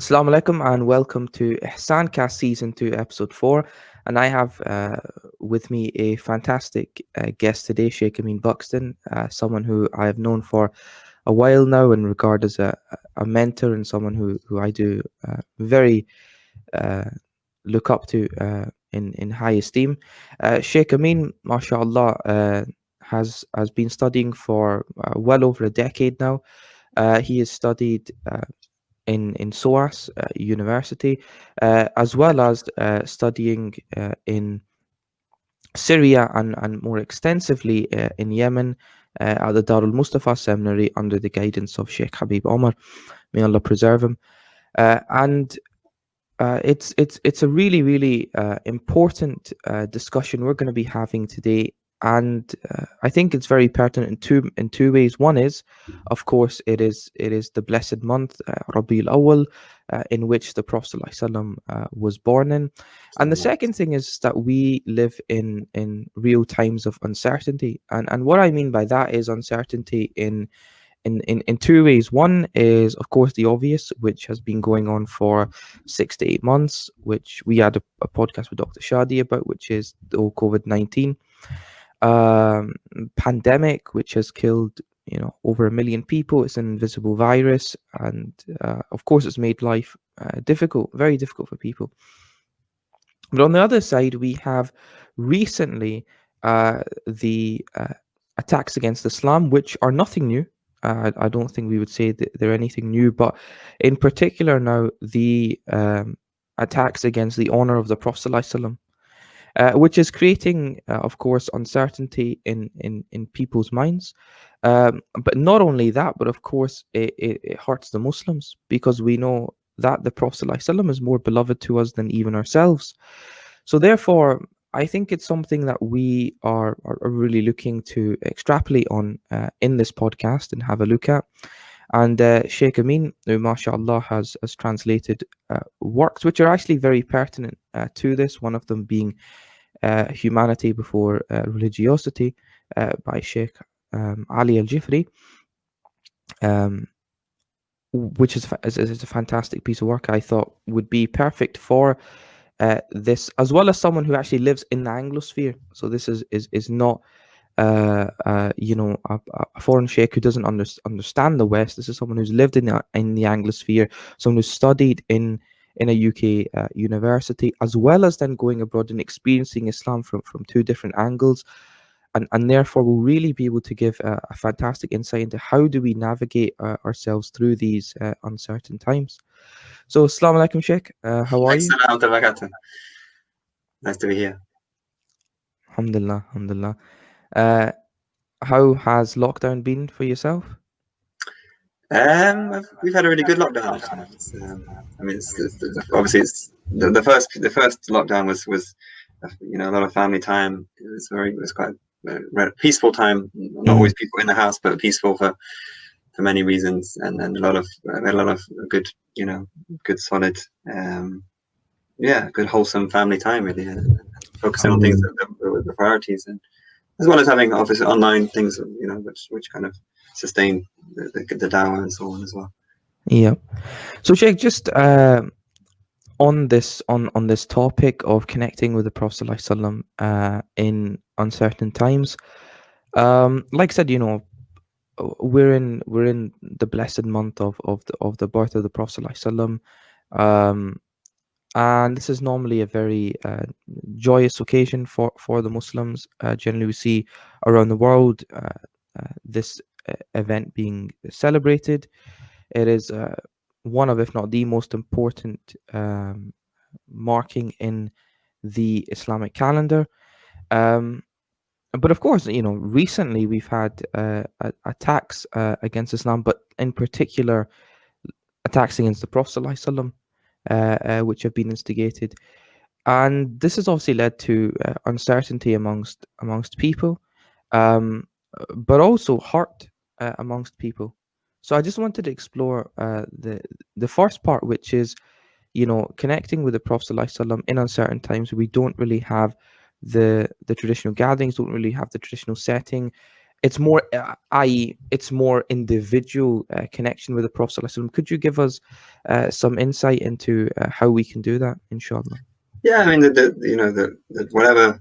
Assalamu alaikum and welcome to Ihsan Cast Season 2, Episode 4. And I have with me a fantastic guest today, Shaykh Amin Buxton, someone who I have known for a while now and regard as a mentor and someone who I do very uh, look up to in high esteem. Shaykh Amin, mashallah, has been studying for well over a decade now. He has studied in SOAS University, as well as studying in Syria and more extensively in Yemen at the Darul Mustafa Seminary under the guidance of Sheikh Habib Omar. May Allah preserve him. And it's a really important discussion we're going to be having today, and I think it's very pertinent in two ways. One is, of course, it is the blessed month Rabiul Awal, in which the Prophet ﷺ, was born in, and the second thing is that we live in real times of uncertainty, and what I mean by that is uncertainty in two ways. One is, of course, the obvious, which has been going on for 6 to 8 months, which we had a podcast with Dr. Shadi about, which is the whole COVID-19 um, pandemic, which has killed over 1 million people. It's an invisible virus, and of course, it's made life difficult, very difficult for people. But on the other side, we have recently the attacks against Islam, which are nothing new. I don't think we would say that they're anything new, but in particular now, the attacks against the honor of the Prophet ﷺ, which is creating, of course, uncertainty in people's minds. But not only that, but of course, it hurts the Muslims because we know that the Prophet ﷺ is more beloved to us than even ourselves. So therefore, I think it's something that we are really looking to extrapolate on in this podcast and have a look at. And Sheikh Amin, who mashallah has translated works which are actually very pertinent to this, one of them being Humanity Before Religiosity by Sheikh Ali Al-Jifri, um, which is a fantastic piece of work I thought would be perfect for this, as well as someone who actually lives in the Anglosphere. So this is not a foreign sheikh who doesn't understand the West. This is someone who's lived in the Anglosphere, someone who's studied in a UK university, as well as then going abroad and experiencing Islam from two different angles, and therefore will really be able to give a fantastic insight into how do we navigate ourselves through these uncertain times. So, Assalamu alaikum, Sheikh. How are you? Excellent, barakatuh. Nice to be here. Alhamdulillah, alhamdulillah. Uh, how has lockdown been for yourself? We've had a really good lockdown actually. I mean, obviously it's the first lockdown was a lot of family time. It was quite a peaceful time. Not always people in the house, but peaceful for many reasons, and a lot of good good solid good wholesome family time really, focusing on things that were the priorities, and as well as having obviously online things which kind of sustain the dawah and so on as well. Yeah. So, Sheikh, just on this topic of connecting with the Prophet ﷺ, in uncertain times, like I said, we're in the blessed month of the birth of the Prophet ﷺ, and this is normally a very joyous occasion for the Muslims. Generally, we see around the world this event being celebrated. It is one of, if not the most important marking in the Islamic calendar. Um, but of course, recently we've had attacks against Islam, but in particular attacks against the Prophet ﷺ, which have been instigated, and this has obviously led to uncertainty amongst people, um, but also hurt amongst people. So I just wanted to explore the first part, which is connecting with the Prophet ﷺ in uncertain times. We don't really have the traditional gatherings, don't really have the traditional setting. it's more, i.e., it's more individual connection with the Prophet ﷺ. Could you give us some insight into how we can do that, inshallah? Yeah, I mean, the whatever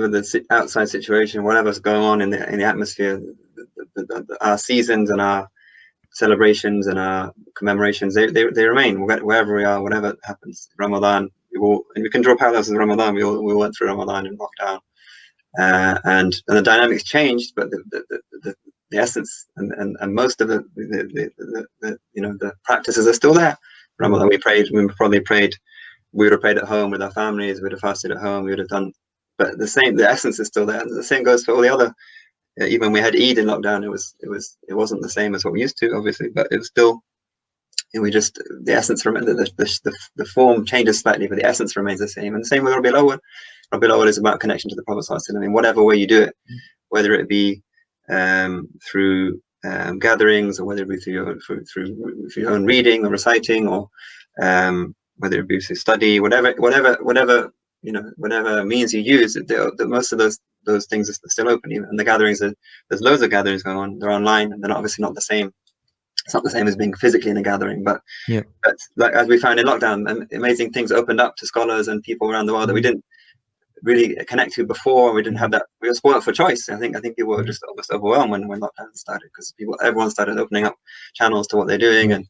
the outside situation, whatever's going on in the atmosphere, our seasons and our celebrations and our commemorations, they remain wherever we are, whatever happens. Ramadan, and we can draw parallels with Ramadan. We went through Ramadan in lockdown, and the dynamics changed, but the essence and most of the the practices are still there. Ramadan, we probably prayed. We would have prayed at home with our families. We would have fasted at home. We would have done, but the essence is still there. And the same goes for all the other. Even when we had Eid in lockdown, it wasn't the same as what we used to, obviously, but it was still. We just the essence remains. The form changes slightly, but the essence remains the same. And the same with Rabiul Awwal. Rabiul Awwal is about connection to the Prophet ﷺ in whatever way you do it, whether it be through gatherings, or whether it be through your own reading or reciting, or whether it be through study, whatever whatever means you use. Most of those things are still open. Even and the gatherings, there's loads of gatherings going on. They're online, and they're obviously not the same. It's not the same as being physically in a gathering, but like as we found in lockdown, amazing things opened up to scholars and people around the world that we didn't really connect to before. We didn't have that. We were spoiled for choice. I think people were just almost overwhelmed when lockdown started, because everyone started opening up channels to what they're doing, and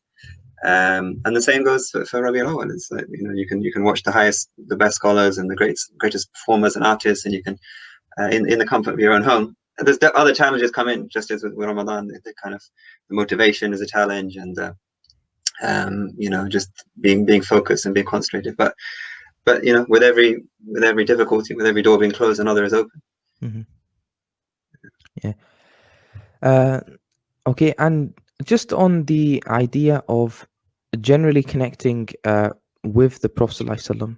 the same goes for Rabiul Awwal. It's like, you can watch the best scholars and the greatest performers and artists, and you can in the comfort of your own home. And there's other challenges come in, just as with Ramadan. The kind of the motivation is a challenge, and just being focused and being concentrated. But with every difficulty, with every door being closed, another is open. Yeah. Okay, and just on the idea of generally connecting with the Prophet ﷺ,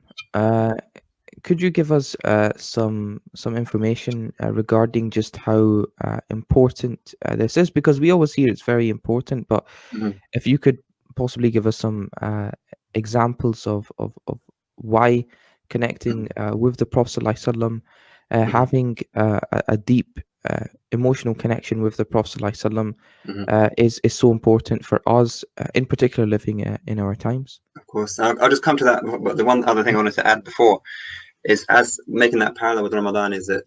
could you give us some information regarding just how important this is? Because we always hear it's very important, but if you could possibly give us some examples of why connecting with the Prophet ﷺ, having a deep emotional connection with the Prophet ﷺ, is so important for us, in particular living in our times. Of course, I'll just come to that. But the one other thing I wanted to add before is, as making that parallel with Ramadan, is that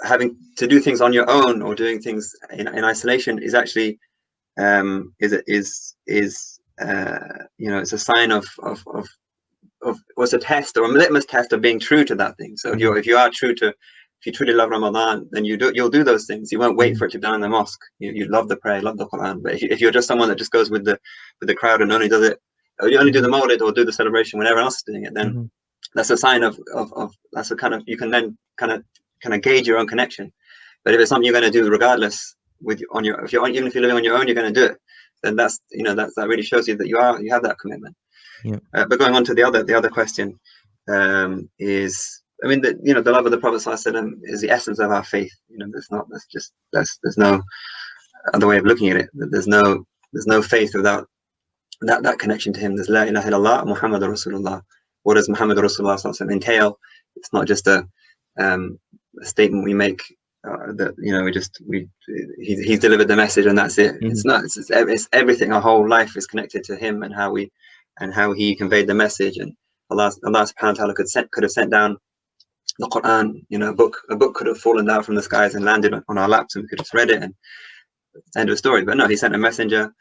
having to do things on your own or doing things in isolation is actually it's a sign of what's a test or a litmus test of being true to that thing. So if you truly love Ramadan, then you'll do those things. You won't wait for it to be done in the mosque. You love the prayer, love the Quran. But if you're just someone that just goes with the crowd and only does it, or you only do the Mawlid or do the celebration when everyone else is doing it, then that's a sign of that's a kind of, you can then kind of gauge your own connection. But if it's something you're going to do regardless, even if you're living on your own, you're going to do it, then that really shows you that you have that commitment. But going on to the other question, is, I mean, the love of the Prophet ﷺ is the essence of our faith. There's no other way of looking at it. There's no faith without that connection to him. There's La ilaha illallah Muhammadur Rasulullah. What does Muhammadur Rasulullah ﷺ entail? It's not just a statement we make that he's delivered the message and that's it. It's not. It's everything. Our whole life is connected to him and how he conveyed the message. And Allah subhanahu wa ta'ala could have sent down the Quran, a book could have fallen down from the skies and landed on our laps, and we could have read it and end of story. But no, he sent a messenger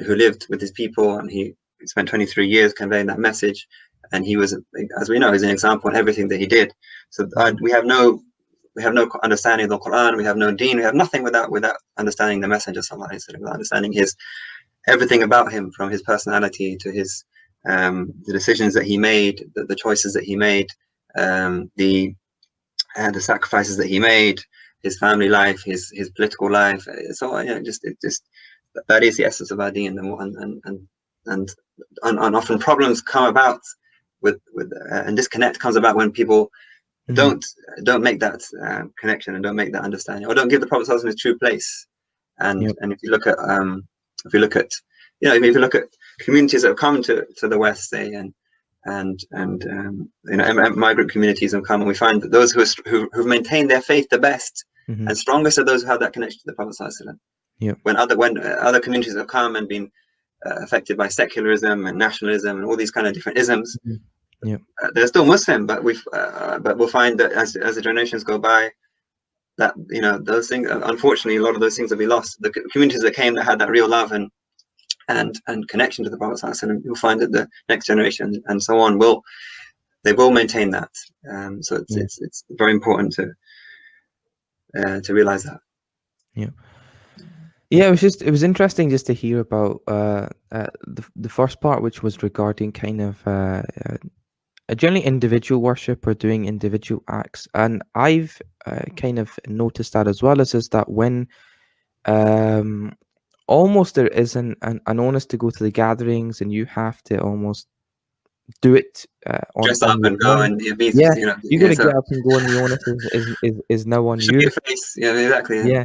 who lived with his people, and he spent 23 years conveying that message. And he was, as we know, he's an example in everything that he did. So we have no understanding of the Quran. We have no deen. We have nothing without understanding the messenger, sallallahu alaihi wasallam, without understanding everything about him, from his personality to his the decisions that he made, the choices that he made, the sacrifices that he made, his family life, his political life. So that is the essence of our deen. And often problems come about with and disconnect comes about when people don't make that connection and don't make that understanding, or don't give the Prophet ﷺ his true place. And if you look at communities that have come to the West, say, and migrant communities have come, and we find that those who've maintained their faith the best Mm-hmm. and strongest are those who have that connection to the Prophet ﷺ. Yep. When other communities have come and been affected by secularism and nationalism and all these kind of different isms, Mm-hmm. Yep. they're still Muslim, but we'll find that as the generations go by, that those things, unfortunately, a lot of those things will be lost. The communities that came that had that real love and connection to the Prophet ﷺ, you'll find that the next generation and so on will maintain that. So Yeah. it's very important to realize that. Yeah. Yeah, it was interesting just to hear about the first part, which was regarding kind of generally individual worship or doing individual acts, and I've kind of noticed that as well, is that when um almost there is an onus to go to the gatherings, and you have to almost do it Dress on up your and go own. and be, Yeah, you got yeah. to So get up and go, and the onus is now on show you. your face. Yeah, exactly. Yeah, Yeah.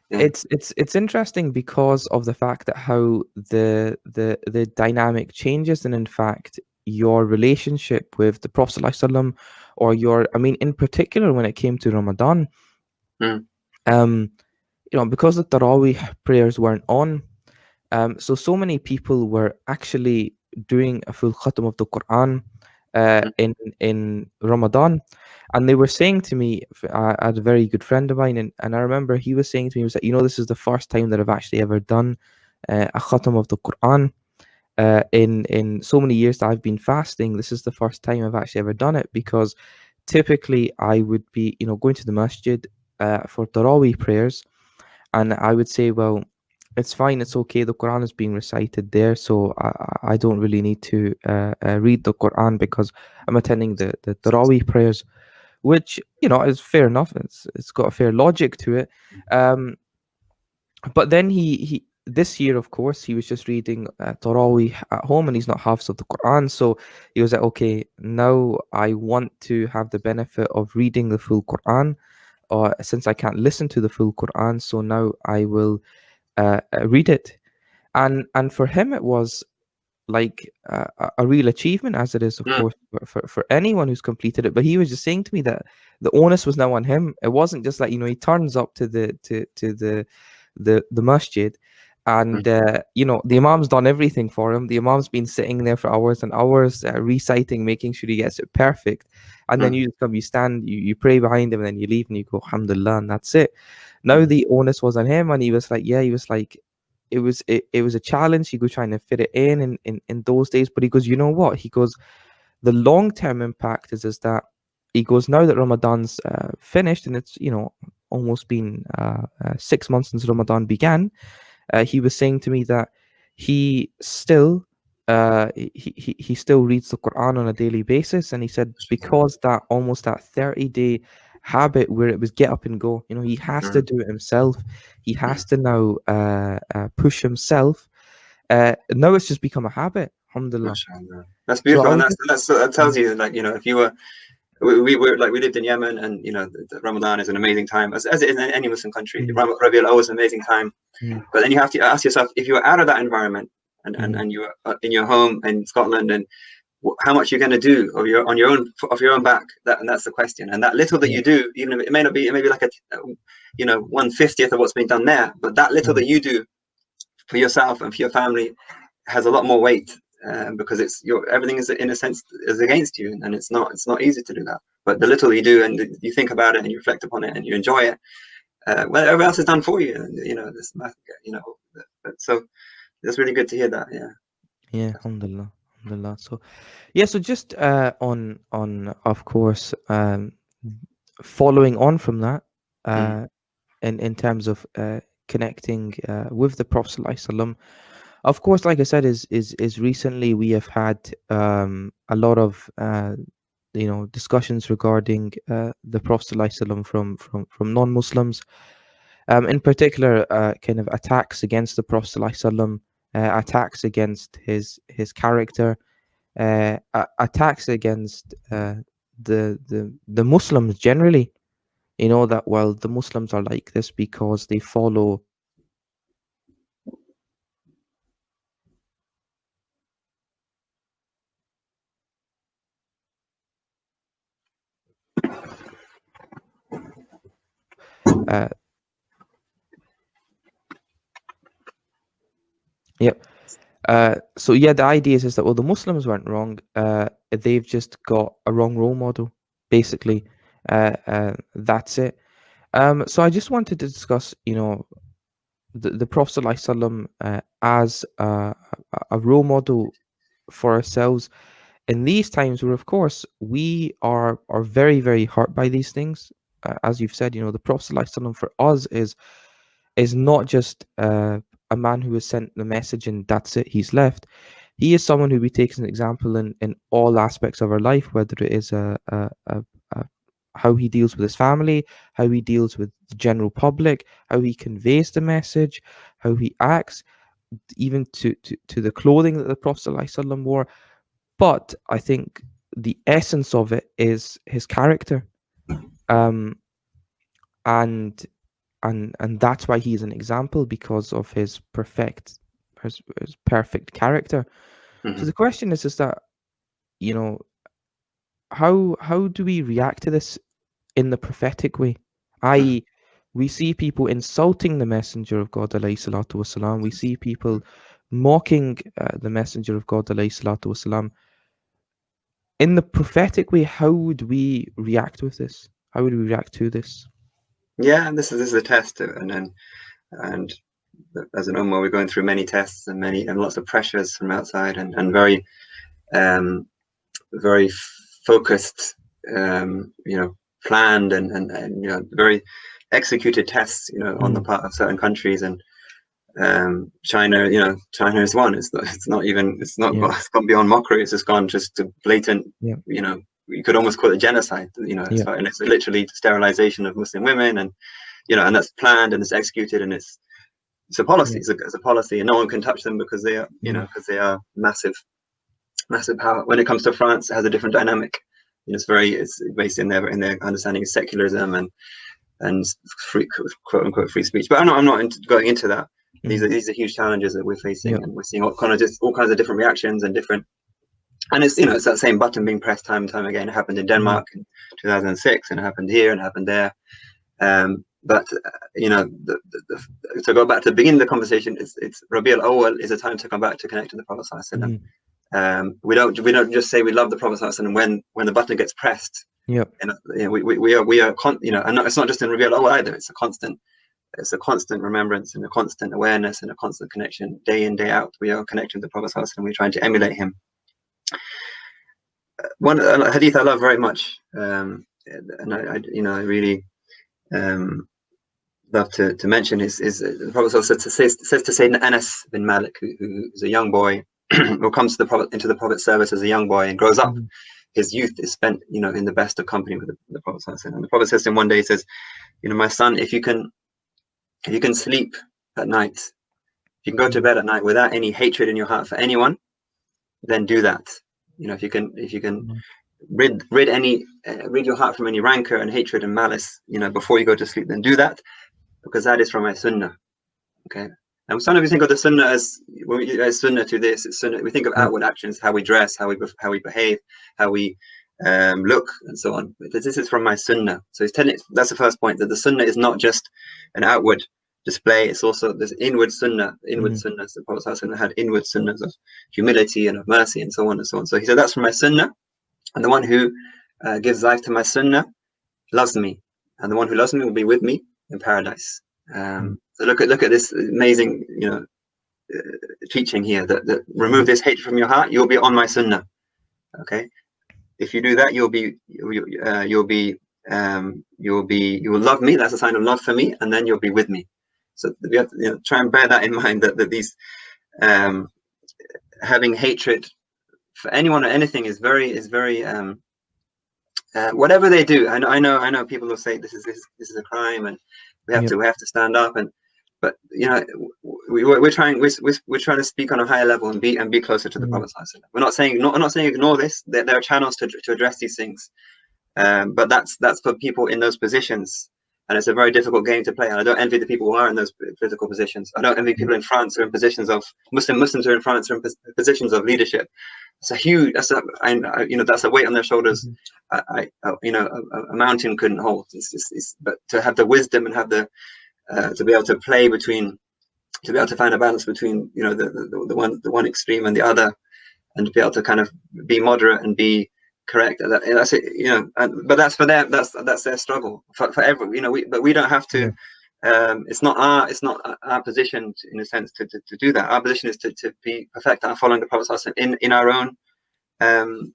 yeah. It's interesting because of the fact that how the dynamic changes, and in fact your relationship with the Prophet ﷺ, or your, I mean, in particular when it came to Ramadan, Mm, um because the Taraweeh prayers weren't on, so many people were actually doing a full khatam of the Quran mm, in Ramadan, and they were saying to me, I had a very good friend of mine, and I remember he was saying to me, he was like, this is the first time that I've actually ever done a khatam of the Quran. In so many years that I've been fasting, this is the first time I've actually ever done it, because typically I would be, going to the masjid for Taraweeh prayers, and I would say, well, it's fine, it's okay. The Quran is being recited there, so I don't really need to read the Quran because I'm attending the Taraweeh prayers, which is fair enough. It's got a fair logic to it. Um, but then he this year, of course, he was just reading Taraweeh at home, and he's not halves of the Quran, so he was like, okay, now I want to have the benefit of reading the full Quran, or since I can't listen to the full Quran, so now I will read it. And for him it was like a real achievement, as it is, of mm, course, for anyone who's completed it. But he was just saying to me that the onus was now on him. It wasn't just like, he turns up to the masjid, mm, and the imam's done everything for him. The imam's been sitting there for hours and hours, reciting, making sure he gets it perfect, and then mm, you just come, you stand, you pray behind him, and then you leave and you go alhamdulillah, and that's it. Now mm, the onus was on him, and he was like, yeah, he was like, it was a challenge. He was trying to fit it in those days, but he goes, you know what? He goes, the long term impact is that he goes, now that Ramadan's finished, and it's almost been 6 months since Ramadan began. He was saying to me that he still he still reads the Quran on a daily basis, and he said because that almost that 30-day habit where it was get up and go, he has to mm. do it himself. He has to now push himself. Now it's just become a habit. Alhamdulillah. MashaAllah. That's So I beautiful, and was just that mm, tells you, like, if you were, we were like, we lived in Yemen, and the Ramadan is an amazing time, as it is in any Muslim country. mm, Rabiul Awwal is an amazing time, mm, but then you have to ask yourself, if you were out of that environment, mhm, and you were in your home in Scotland, and how much you're going to do on your own back, and that's the question. And that little that yeah, you do, even if it may not be, it may be like a 1/50th of what's been done there, but that little mm, that you do for yourself and for your family has a lot more weight, because everything is, in a sense, is against you, and it's not easy to do that. But the little you do, and you think about it, and you reflect upon it, and you enjoy it, well, everyone else is done for you. And this, so that's really good to hear that. Yeah. yeah, alhamdulillah, alhamdulillah. So yeah, so just on of course, following on from that, Mm, uh, in terms of connecting with the Prophet ﷺ, of course, like I said, is recently we have had a lot of discussions regarding the Prophet ﷺ from non-Muslims, in particular, kind of attacks against the Prophet ﷺ, attacks against his character, attacks against the Muslims generally. That, well, the Muslims are like this because they follow Uh, yep. So yeah, the idea is that, well, the Muslims weren't wrong. They've just got a wrong role model, basically. That's it. So I just wanted to discuss, the Prophet ﷺ, as a role model for ourselves in these times, where of course we are very, very hurt by these things. As you've said, the Prophet ﷺ for us is not just a man who has sent the message and that's it, he's left. He is someone who we take as an example in all aspects of our life, whether it is a how he deals with his family, how he deals with the general public, how he conveys the message, how he acts, even to the clothing that the Prophet ﷺ wore. But I think the essence of it is his character. Um, and and that's why he's an example, because of his perfect character. So the Hmm. question is that, you know how do we react to this in the prophetic way? Hmm. I.e., we see people insulting the messenger of God alayhi salatu wasalam. We see people mocking the messenger of God alayhi salatu wasalam. In the prophetic way, how would we react with this? How would we react to this? Yeah, and this is a test, and as an ummah, we're going through many tests and lots of pressures from outside, and very um, very focused, planned and very executed tests, on the Mm, part of certain countries. And China, China is one. yeah, It's gone beyond mockery. It's just gone just to blatant, yeah, you could almost call it genocide. yeah, And it's literally sterilization of Muslim women, and that's planned and it's executed, and it's a policy. yeah. It's a policy, and no one can touch them because they are, Mm, because they are massive, massive power. When it comes to France, it has a different dynamic. It's based in their understanding of secularism and free, quote unquote, free speech. But I'm not going into that. These are mm, these are huge challenges that we're yeah, facing, and we're seeing all kinds of different reactions and different. And it's that same button being pressed time and time again. It happened in mm, Denmark in 2006, and it happened here, and it happened there. But to go back to the beginning of the conversation, it's Rabi al-Awwal is a time to come back to connect to the Prophet ﷺ. mm, We don't just say we love the Prophet ﷺ when the button gets pressed. yeah, And we are and it's not just in Rabi al-Awwal either. It's a constant remembrance and a constant awareness and a constant connection, day in, day out. We are connected to the Prophet ﷺ, and we're trying to emulate him. One hadith I love very much, and I really um, love to mention is the Prophet ﷺ says to Sayyidina Anas bin Malik, who's a young boy, who comes to into the Prophet's service as a young boy and grows up. mm, His youth is spent, in the best of company with the Prophet ﷺ. And the Prophet says to him one day, he says, my son, if you can sleep at night, if you can go to mm, bed at night without any hatred in your heart for anyone, then do that. If you can mm, rid your heart from any rancor and hatred and malice, before you go to sleep, then do that, because that is from my sunnah. Okay. And sometimes we think of the sunnah as sunnah to this. It's sunnah. We think of yeah, outward actions, how we dress, how we behave, how we look, and so on. But this is from my sunnah. So he's telling. That's the first point, that the sunnah is not just an outward display. It's also this inward sunnah. Inward mm, sunnahs. The Prophet ﷺ had inward sunnahs of humility and of mercy, and so on and so on. So he said that's from my sunnah, and the one who gives life to my sunnah loves me, and the one who loves me will be with me in paradise. mm, So look at this amazing, teaching here, that remove yeah, this hatred from your heart, you'll be on my sunnah. Okay, if you do that, you will love me. That's a sign of love for me, and then you'll be with me. So we have to, try and bear that in mind, that these um, having hatred for anyone or anything is very whatever they do. I know people will say this is a crime, and we have yeah, to we have to stand up. But we're trying to speak on a higher level and be closer to the mm, Prophet ﷺ. We're not saying ignore this. There are channels to address these things, but that's for people in those positions, and it's a very difficult game to play. And I don't envy the people who are in those political positions. I don't envy yeah, people in France who are in positions of Muslims who are in France who are in positions of leadership. it's a huge, that's a weight on their shoulders. Mhm. A mountain couldn't hold. But to have the wisdom and have the to be able to play between, to be able to find a balance between, the one extreme and the other, and to be able to kind of be moderate and be correct. That's it, but that's for them. That's their struggle for everyone. But we don't have to. Yeah. It's not our position in a sense to do that. Our position is to be perfect and following the Prophet in our own, um,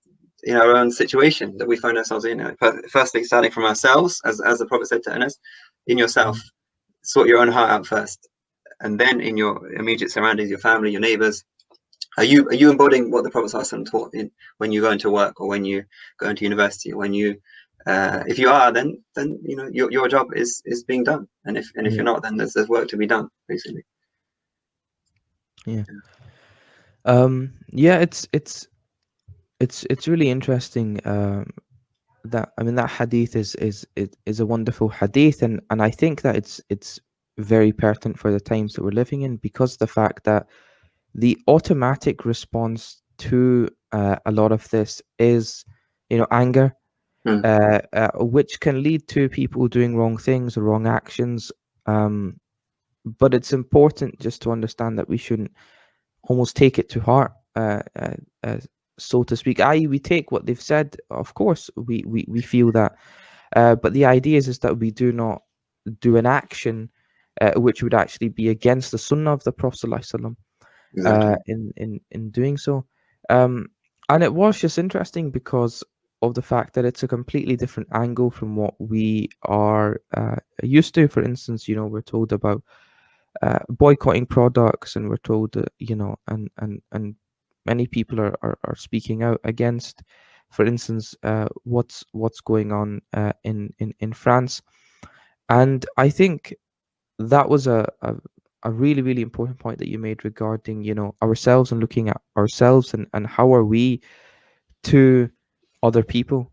situation that we find ourselves in. Firstly, starting from ourselves, as the Prophet said to Anas, in yourself, Mhm. sort your own heart out first, and then in your immediate surroundings, your family, your neighbors. Are you embodying what the Prophet ﷺ taught when you go into work, or when you go into university, or when you if you are, then your job is being done, and if Yeah. you're not, then there's work to be done, basically. Yeah. Yeah. It's really interesting. That, I mean, that hadith is a wonderful hadith, and I think that it's very pertinent for the times that we're living in, because the fact that the automatic response to a lot of this is, anger, Mm, which can lead to people doing wrong things or wrong actions. Um, but it's important just to understand that we shouldn't almost take it to heart, uh, so to speak. I.e., we take what they've said. Of course, we feel that, but the idea is that we do not do an action which would actually be against the sunnah of the Prophet ﷺ, exactly. in doing so. Um, and it was just interesting because of the fact that it's a completely different angle from what we are used to. For instance, we're told about boycotting products, and we're told that, and many people are speaking out against, for instance, what's going on in France. And I think that was a really, really important point that you made regarding, ourselves, and looking at ourselves, and how are we to other people.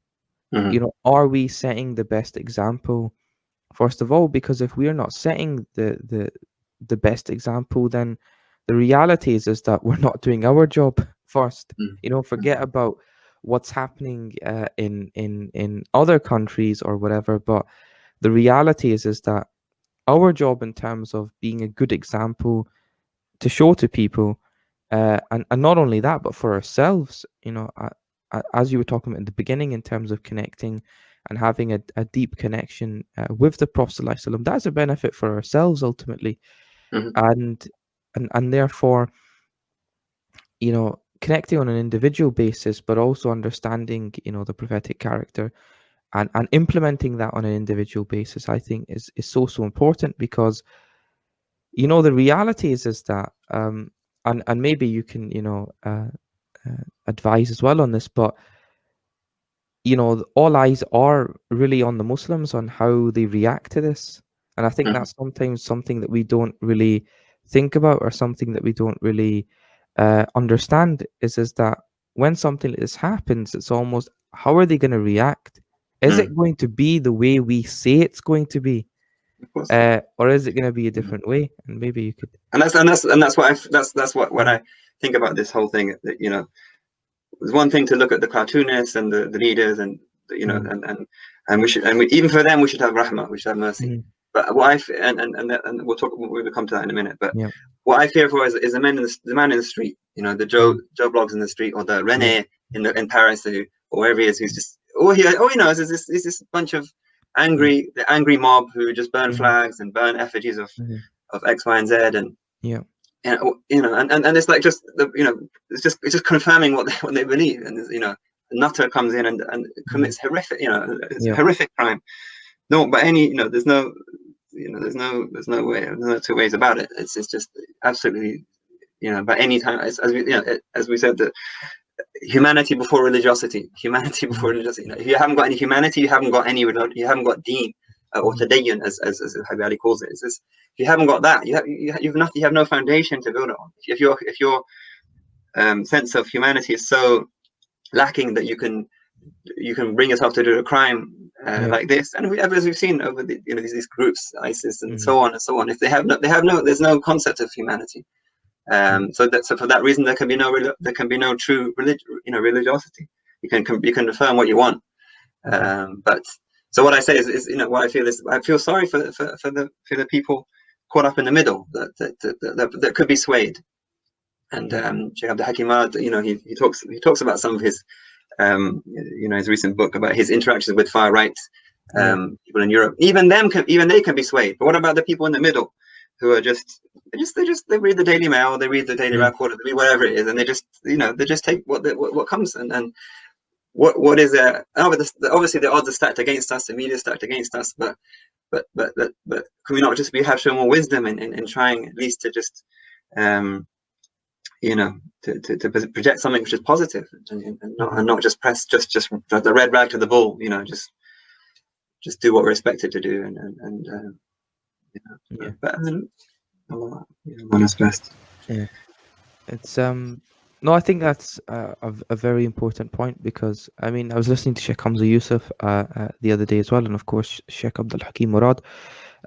Hmm. Are we setting the best example, first of all? Because if we're not setting the best example, then the reality is that we're not doing our job first. Forget about what's happening in other countries or whatever, but the reality is that our job, in terms of being a good example to show to people, and not only that, but for ourselves, as you were talking about in the beginning, in terms of connecting and having a deep connection with the Prophet ﷺ, that's a benefit for ourselves ultimately. Hmm. And therefore, connecting on an individual basis, but also understanding, the prophetic character, and implementing that on an individual basis, I think is so important. Because the reality is that, and maybe you can, advise as well on this, but all eyes are really on the Muslims, on how they react to this. And I think Hmm. that's sometimes something that we don't really think about, or something that we don't really understand, is that when something like this happens, it's almost, how are they going to react? Is Mm. it going to be the way we say it's going to be, Of course. or is it going to be a Mhm. different way? And maybe you could. And that's what when Mhm. I think about this whole thing, that it's one thing to look at the cartoonists and the leaders, and Mhm. and we should, even for them, we should have rahmah, we should have mercy. Mhm. But and we'll come to that in a minute. But Yeah. what I fear for is the man in the street, the Joe Mhm. Blogs in the street, or the Yeah. Rene in Paris, or wherever he is, who's just all he knows is this bunch of Mhm. the angry mob who just burn Mhm. flags and burn effigies Mhm. of X, Y, and Z, Yeah. and it's like just it's just confirming what they believe. And Nutter comes in and Mhm. commits horrific, it's a Yeah. horrific crime. No, but there's no, there's no way, there's no two ways about it. It's just absolutely, but any time, as we said, that humanity before religiosity, humanity before Mhm. religiosity. If you haven't got any humanity, you haven't got any, you haven't got deen, or Mhm. tadayyun, as Habib Ali calls it. It's just, if you haven't got that, you have no foundation to build it on. If your sense of humanity is so lacking that you can bring yourself to do a crime Yeah. like this, and as we've seen over these groups, ISIS and Mhm. so on and so on. If they have no, there's no concept of humanity. So for that reason, there can be no true religiosity. You can affirm what you want, but so what I say is what I feel is I feel sorry for the people caught up in the middle that could be swayed. And Shaykh Abdul Hakim, he talks about some of his his recent book about his interactions with far right people in Europe. Even they can be swayed. But what about the people in the middle who are they read the Daily Mail, they read the Daily Record, they read whatever it is, and they just take what comes and what is there? Obviously the odds are stacked against us, the media is stacked against us, but can we not just have shown more wisdom in trying at least to just to project something which is positive and not just press just the red rag to the bull, just do what we're expected to do but Allah knows best. Yeah. It's no, I think that's a very important point, because I mean I was listening to Sheikh Hamza Yusuf the other day as well, and of course Sheikh Abdul Hakim Murad.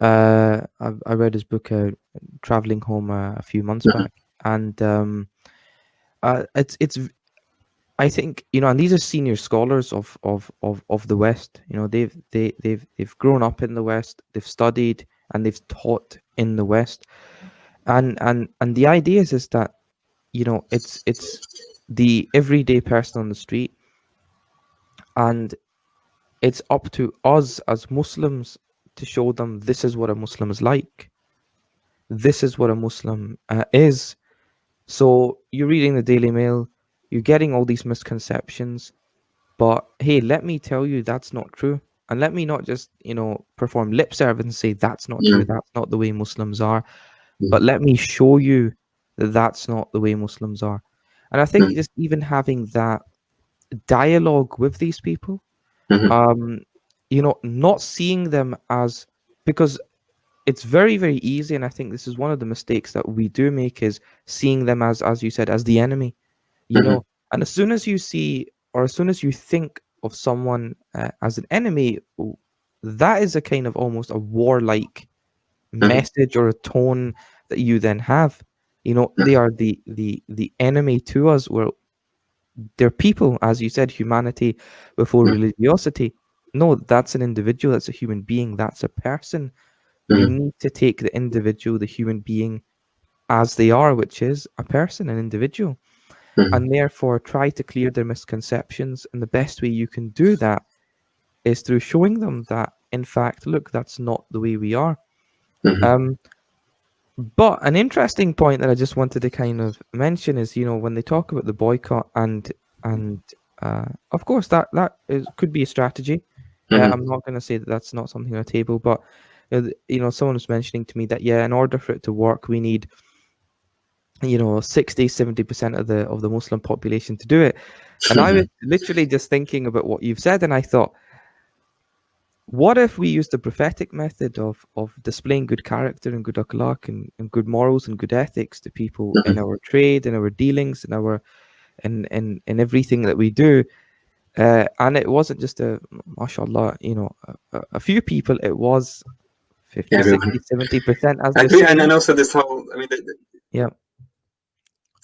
I read his book Traveling Home a few months back, and it's I think, and these are senior scholars of the West. They've grown up in the West, they've studied and they've taught in the West, and the idea is that it's the everyday person on the street, and it's up to us as Muslims to show them this is what a Muslim is like, this is what a Muslim is. So you're reading the Daily Mail, you're getting all these misconceptions, but hey, let me tell you that's not true. And let me not just, perform lip service and say that's not true, that's not the way Muslims are, but let me show you that that's not the way Muslims are. And I think just even having that dialogue with these people, not seeing them as, because it's very, very easy, and I think this is one of the mistakes that we do make, is seeing them as you said, as the enemy. And as soon as you see, or as soon as you think of someone as an enemy, that is a kind of almost a warlike message or a tone that you then have. They are the enemy to us. Where they're people, as you said, humanity before religiosity. No, that's an individual, that's a human being, that's a person. You need to take the individual, the human being, as they are, which is a person, an individual, and therefore try to clear their misconceptions. And the best way you can do that is through showing them that, in fact, look, that's not the way we are. But an interesting point that I just wanted to kind of mention is, when they talk about the boycott, and of course could be a strategy. I'm not going to say that that's not something on the table, but someone was mentioning to me that in order for it to work, we need 60-70% of the Muslim population to do it. And I was literally just thinking about what you've said, and I thought, what if we use the prophetic method of displaying good character and good akhlaq and good morals and good ethics to people in our trade, in our dealings, in everything that we do, and it wasn't just mashallah, a few people, it was 50, 60, 70%, as just and also this whole, I mean, yeah.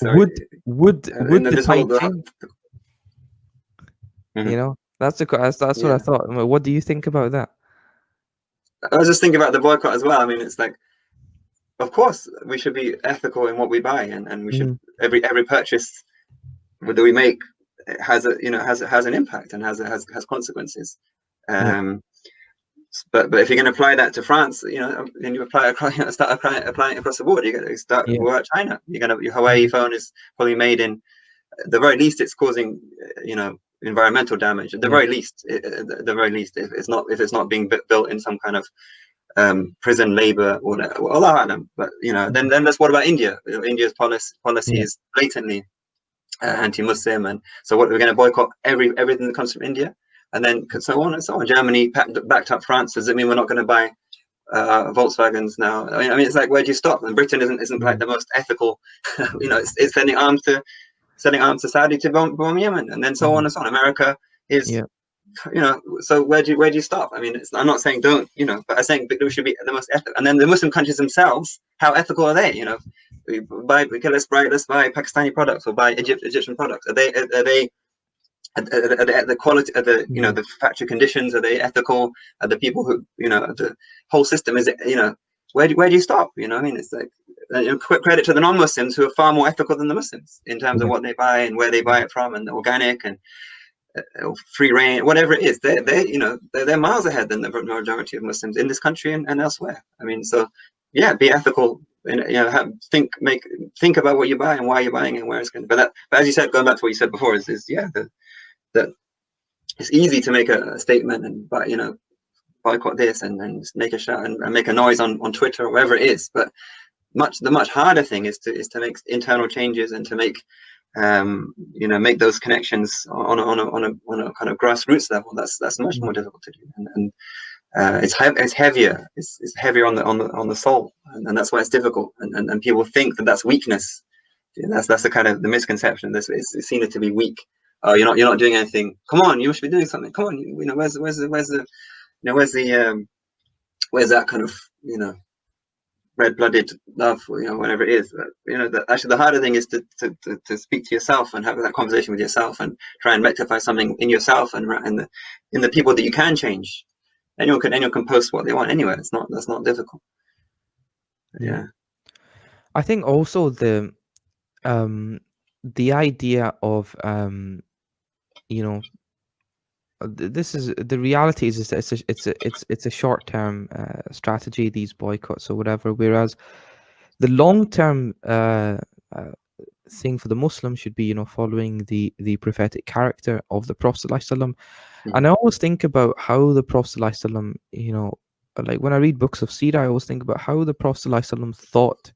Sorry. Would the tide change? That's what I thought. I mean, what do you think about that? I was just thinking about the boycott as well. I mean, it's like, of course, we should be ethical in what we buy, and we should every purchase that we make has an impact and has consequences. But if you're going to apply that to France, then you start applying it across the board. You got to start with China. Your Huawei phone is probably made in, at the very least, it's causing environmental damage. At the very least, if it's not being built in some kind of prison labor or Allah. But then that's, what about India? India's policy is blatantly anti-Muslim, and so what, we're going to boycott everything that comes from India, and then so on and so on. Germany backed up France. Does it mean we're not going to buy Volkswagens now? I mean, it's like, where do you stop? And Britain isn't like the most ethical. It's sending arms to Saudi to bomb Yemen, and then so on and so on. America is, so where do you stop? I mean, I'm not saying don't, but I'm saying we should be the most ethical. And then the Muslim countries themselves, how ethical are they? buy, okay, let's buy Pakistani products or buy Egyptian products. Are they the quality of the, the factory conditions, are they ethical? Are the people who, the whole system, is it, where do you stop? I mean, it's like, credit to the non-Muslims who are far more ethical than the Muslims in terms of what they buy and where they buy it from, and organic and free range, whatever it is. They're miles ahead than the majority of Muslims in this country and elsewhere. I mean, so yeah, be ethical. Think about what you buy and why you're buying it and where it's going. But as you said, going back to what you said before, is that it's easy to make a statement and boycott this and make a shout and make a noise on Twitter or wherever it is. But the much harder thing is to make internal changes and to make make those connections on a kind of grassroots level. That's much more difficult to do, and it's heavier. It's heavier on the soul, and that's why it's difficult. And people think that that's weakness. That's the kind of the misconception. It's seen it to be weak. Oh, you're not doing anything. Come on, you should be doing something. Come on, where's that kind of red-blooded love, whatever it is. Actually the harder thing is to speak to yourself and have that conversation with yourself and try and rectify something in yourself and in the people that you can change. Anyone can post what they want anyway. That's not difficult. Yeah. I think also the idea of this is the reality is that it's a short-term strategy, these boycotts or whatever, whereas the long-term thing for the Muslim should be following the prophetic character of the Prophet ﷺ. And I always think about how the Prophet ﷺ, like when I read books of Sirah, I always think about how the Prophet ﷺ thought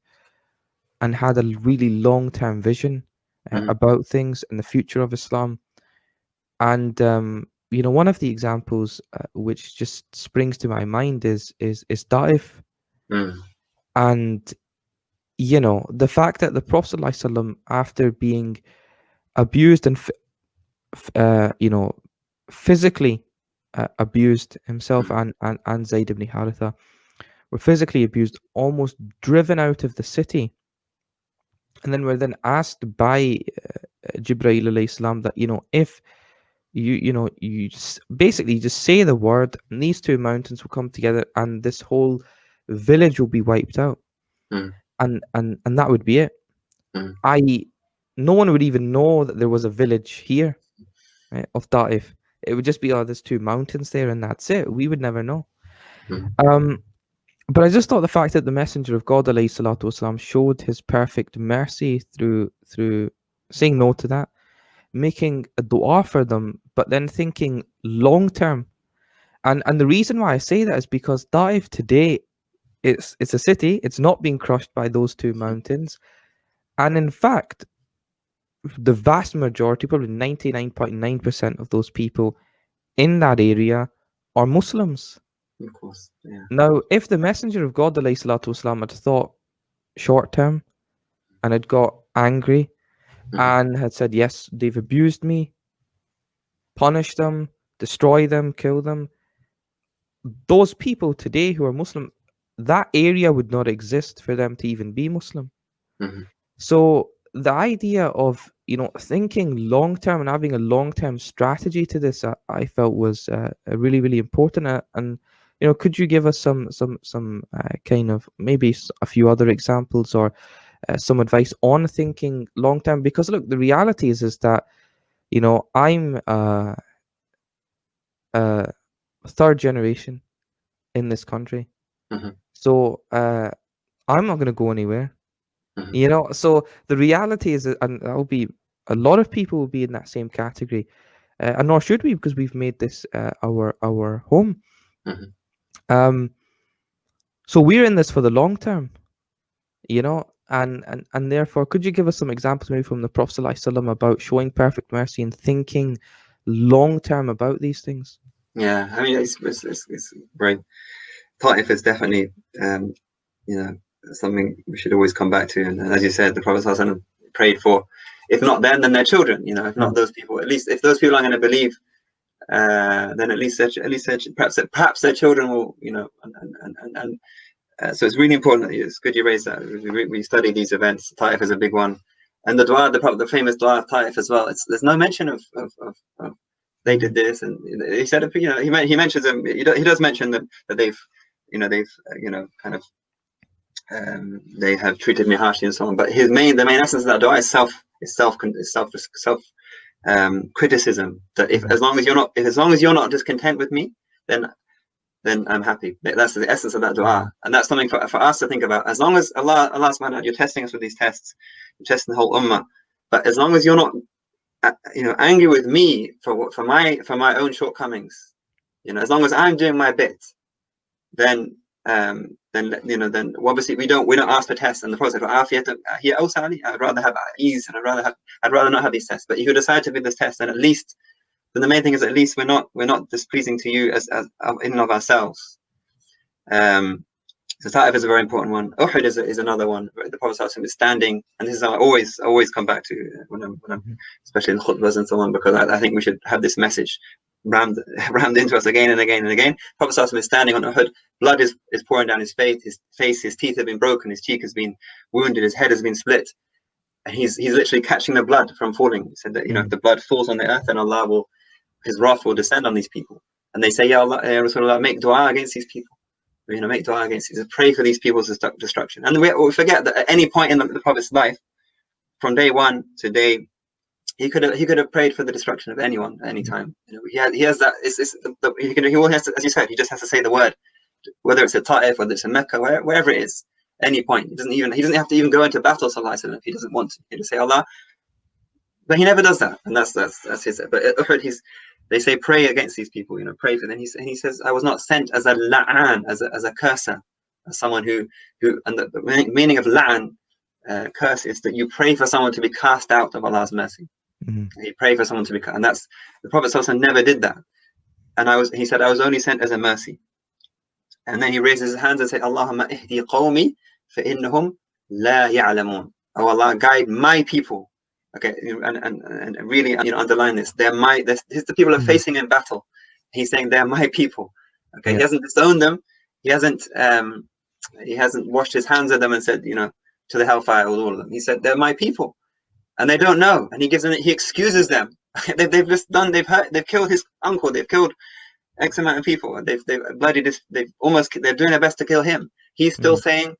and had a really long-term vision about things and the future of Islam. And one of the examples which just springs to my mind is Daif. And the fact that the Prophet ﷺ, after being abused and physically abused himself and Zayd ibn Haritha were physically abused, almost driven out of the city, and then were then asked by Jibreel alayhi salam that if you basically just say the word and these two mountains will come together and this whole village will be wiped out, and that would be it. I.e., no one would even know that there was a village here, right, of Ta'if. It would just be, oh, there's two mountains there and that's it. We would never know. But I just thought the fact that the Messenger of God alayhi salatu wasalam showed his perfect mercy through saying no to that, making a dua for them, but then thinking long term. And the reason why I say that is because Ta'if today, it's a city. It's not being crushed by those two mountains. And in fact, the vast majority, probably 99.9% of those people in that area are Muslims. Of course, yeah. Now, if the Messenger of God alayhi salatu wasalam had thought short term and had got angry and had said, yes, they've abused me, punish them, destroy them, kill them, those people today who are Muslim, that area would not exist for them to even be Muslim. So the idea of thinking long term and having a long term strategy to this, I felt was really really important. And could you give us some kind of maybe a few other examples or some advice on thinking long term? Because look, the reality is that I'm third generation in this country, so I'm not going to go anywhere. So the reality is that, and that'll be a lot of people will be in that same category, and nor should we, because we've made this our home. So we're in this for the long term, and therefore, could you give us some examples maybe from the Prophet ﷺ about showing perfect mercy and thinking long term about these things? Yeah, I mean, it's very. Ta'if is definitely something we should always come back to, and as you said, the Prophet ﷺ prayed for, if not them, then their children. If not those people, at least if those people aren't going to believe, then at least perhaps their children will, and So it's really important. It's good you raised that. We study these events. Taif is a big one, and the dua, the famous dua of Taif as well. There's no mention of they did this, and he said, he mentions them. He does mention that they've, kind of, they have treated me harshly and so on. But the main essence of that dua is self criticism. That as long as you're not discontent with me, then I'm happy. That's the essence of that dua, and that's something for us to think about. As long as Allah subhanahu wa ta'ala, you're testing us with these tests, you're testing the whole ummah, but as long as you're not, angry with me for my own shortcomings, as long as I'm doing my bit, then obviously we don't ask for tests. And the Prophet said, I'd rather have ease, and I'd rather not have these tests. But if you decide to be this test, then then the main thing is at least we're not displeasing to you as in and of ourselves. So Ta'if is a very important one. Uhud is another one. The Prophet is standing, and this is how I always come back to when I'm especially in khutbahs and so on, because I think we should have this message rammed into us again and again and again. Prophet is standing on Uhud. Blood is pouring down his face. His teeth have been broken. His cheek has been wounded. His head has been split. And he's literally catching the blood from falling. He said that if the blood falls on the earth, then His wrath will descend on these people. And they say, Ya Allah, Ya Rasulullah, make dua against these people. Make dua against these. Pray for these people's destruction. And we forget that at any point in the Prophet's life, from day one to day, he could have prayed for the destruction of anyone at any time. He has that. He will has to, as you said, he just has to say the word, whether it's at Ta'if, whether it's in Mecca, wherever it is. Any point. He doesn't have to even go into battle, sallallahu alaihi wasallam, if he doesn't want to. He just say Allah. But he never does that, and that's his. But at Uhud, they say pray against these people, pray for them. He says, I was not sent as a la'an, as a curser, as someone who and the meaning of la'an, curse, is that you pray for someone to be cast out of Allah's mercy. You pray for someone to be, and that's the Prophet ﷺ never did that. And he said, I was only sent as a mercy. And then he raises his hands and said, Allahumma ihdi qawmi fa innahum la ya'lamun. Oh Allah, guide my people. Okay, and really, underline this. This is the people are facing in battle. He's saying they're my people. Okay, He hasn't disowned them. He hasn't washed his hands of them and said, to the hellfire with all of them. He said they're my people, and they don't know. And he excuses them. They've killed his uncle. They've killed X amount of people. They're doing their best to kill him. He's still saying,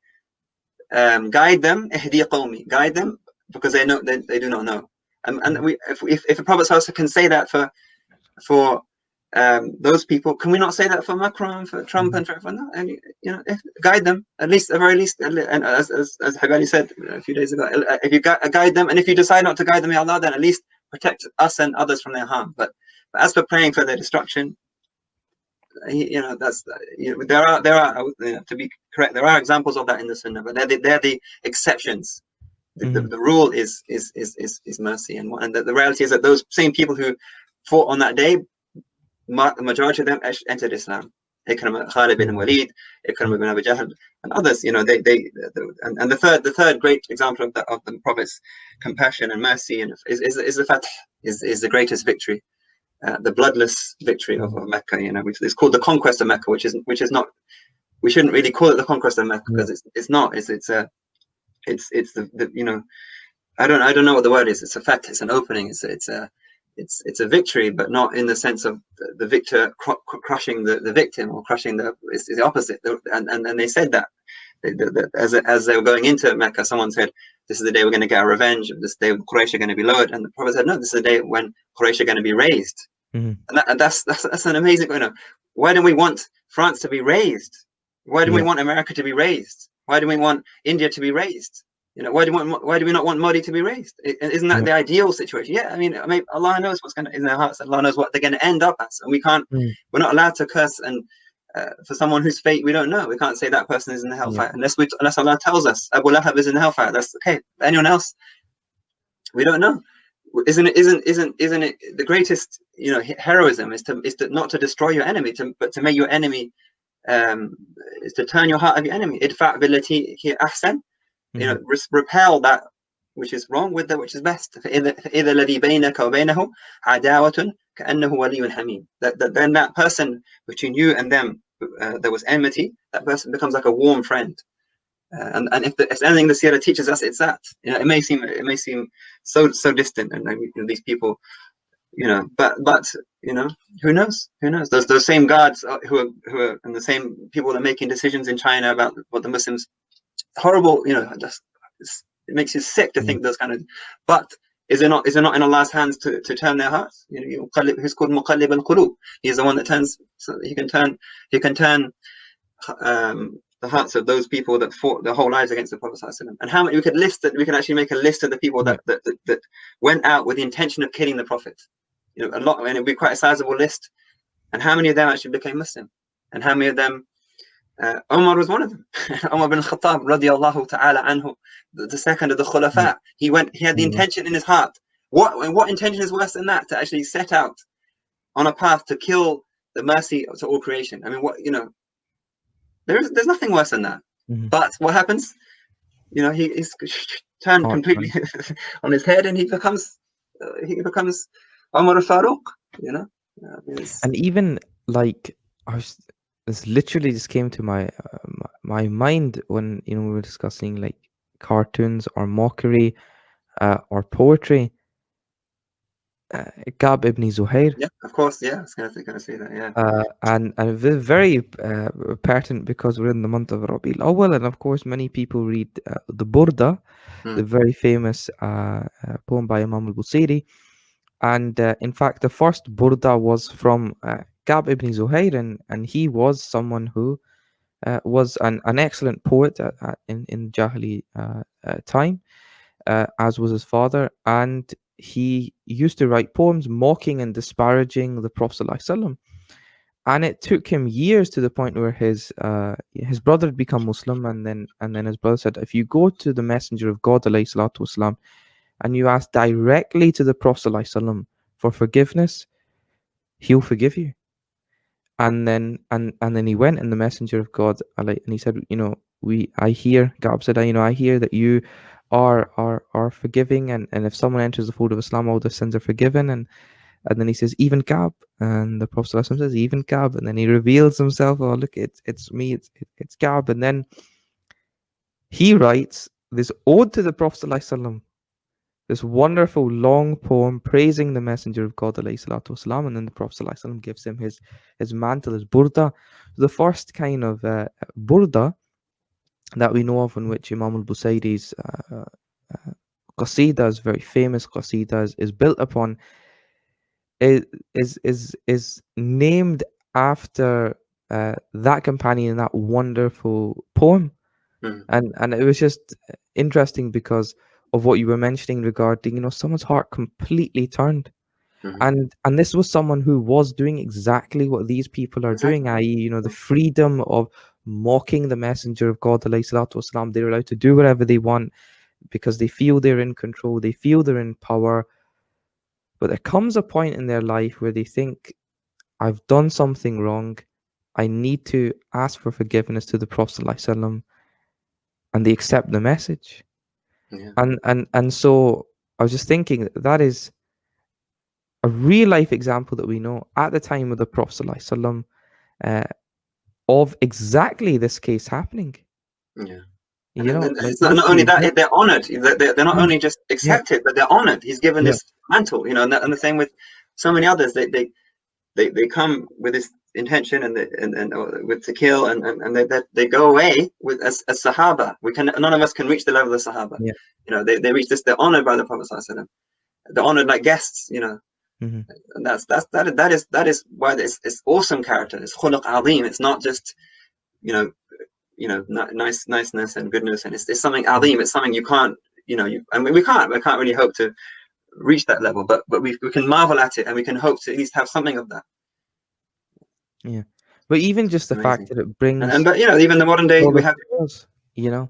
guide them, ihdi qawmi, guide them, because they do not know. And if a Prophet can say that for those people, can we not say that for Macron, for Trump, and for everyone? And guide them, at least, at the very least. And as Habani said a few days ago, if you guide them, and if you decide not to guide them, Ya Allah, then at least protect us and others from their harm. But as for praying for their destruction, that's there are to be correct, there are examples of that in the Sunnah, but they're the exceptions. The rule is mercy, and the reality is that those same people who fought on that day, the majority of them entered Islam. Khalid bin Walid, Ikram bin Abi Jahl, and others. And the third great example of the Prophet's compassion and mercy is the Fath, is the greatest victory, the bloodless victory of Mecca. Which is called the conquest of Mecca, which is not. We shouldn't really call it the conquest of Mecca, because it's not. It's the I don't know what the word is. It's a fact. It's an opening. It's a victory, but not in the sense of the victor crushing the victim, or crushing it's the opposite. And they said that as they were going into Mecca, someone said, this is the day we're going to get our revenge. This day Quraysh are going to be lowered. And the Prophet said, no, this is the day when Quraysh are going to be raised. And that's an amazing. Why do we want France to be raised? Why do we want America to be raised? Why do we want India to be raised? Why do we not want Modi to be raised? Isn't that the ideal situation? Yeah, I mean, Allah knows what's going to in their hearts. Allah knows what they're going to end up as, and we're not allowed to curse and for someone whose fate we don't know. We can't say that person is in the hellfire unless Allah tells us Abu Lahab is in the hellfire. That's okay. Anyone else, we don't know. Isn't it the greatest heroism is to not to destroy your enemy, but to make your enemy is to turn your heart of your enemy. Idfa' billati hiya ahsan. Repel that which is wrong with that which is best. Then that person between you and them there was enmity, that person becomes like a warm friend. And if it's anything the Sierra teaches us, it's that. It may seem so distant, and these people, but who knows? Who knows? Those same guards who are and the same people that are making decisions in China about what the Muslims, horrible. It makes you sick to Yeah. think those kind of. But is it not in Allah's hands to turn their hearts? He's called Muqallib al-Qulub. He's the one that turns. So he can turn the hearts of those people that fought their whole lives against the Prophet ﷺ. And how many we could list that we can actually make a list of the people Yeah. that went out with the intention of killing the Prophet. A lot, and it'd be quite a sizable list. And how many of them actually became Muslim? And how many of them? Umar was one of them. Umar bin Khattab radiallahu ta'ala anhu, the second of the Yeah. Khulafa. He had the Yeah. intention in his heart. What intention is worse than that? To actually set out on a path to kill the mercy to all creation. I mean, there's nothing worse than that. Mhm. But what happens? He's turned Heart completely turns. on his head, and he becomes Umar al-Faruq. You know, I mean, And even like I was, this literally just came to my mind when we were discussing like cartoons or mockery or poetry. Gab ibn Zuhair. yeah, of course, yeah. I was gonna say that, yeah. And very pertinent because we're in the month of Rabi'ul Awwal, and of course, many people read the Burda, the Mm, very famous poem by Imam al-Busiri. And in fact, the first Burda was from Ka'b ibn Zuhair, and he was someone who was an excellent poet in Jahili time, as was his father. And he used to write poems mocking and disparaging the Prophet ﷺ. And it took him years to the point where his brother had become Muslim, and then his brother said, if you go to the Messenger of God alayhi salatu wasalam, and you ask directly to the Prophet ﷺ for forgiveness, he'll forgive you. And then he went, and the Messenger of God and he said, I hear, Gab said, I hear that you are forgiving, and if someone enters the fold of Islam, all their sins are forgiven. And then he says, even Kab. And the Prophet ﷺ says, even Kab. And then he reveals himself. Oh, look, it's me. It's Kab. And then he writes this ode to the Prophet ﷺ, this wonderful long poem praising the Messenger of God ﷺ. And then the Prophet ﷺ gives him his mantle, his burda. The first kind of burda that we know of, in which Imam al-Busayri's qasidas, very famous qasidas, is built upon, is is named after that companion, that wonderful poem. mm, And it was just interesting because of what you were mentioning regarding, someone's heart completely turned. mm. And this was someone who was doing exactly what these people are doing, Exactly. i.e., the freedom of mocking the Messenger of God alayhi salatu wasalam. They're allowed to do whatever they want because they feel they're in control, they feel they're in power. But there comes a point in their life where they think, I've done something wrong. I need to ask for forgiveness to the Prophet ﷺ, and they accept the message. Yeah, And so I was just thinking that is a real life example that we know at the time of the Prophet ﷺ, uh, of exactly this case happening. yeah. And Like it's not literally only a that, they're honored. They're not yeah, only just yeah, accepted, but they're honored. He's given yeah, this mantle, and the same with so many others. They come with this intention and with to kill, and they go away with as Sahaba. None of us can reach the level of the Sahaba. yeah. They reach this. They're honored by the Prophet. They're honored like guests. Hmm. And that is why it's awesome character. It's khuluq azim. It's not just you know niceness and goodness, and it's something azim. It's something you can't I mean we can't really hope to reach that level, but we can marvel at it, and we can hope to at least have something of that. Yeah. But even just the fact Amazing. that it And brings but even the modern day we knowledge have, to us, you know,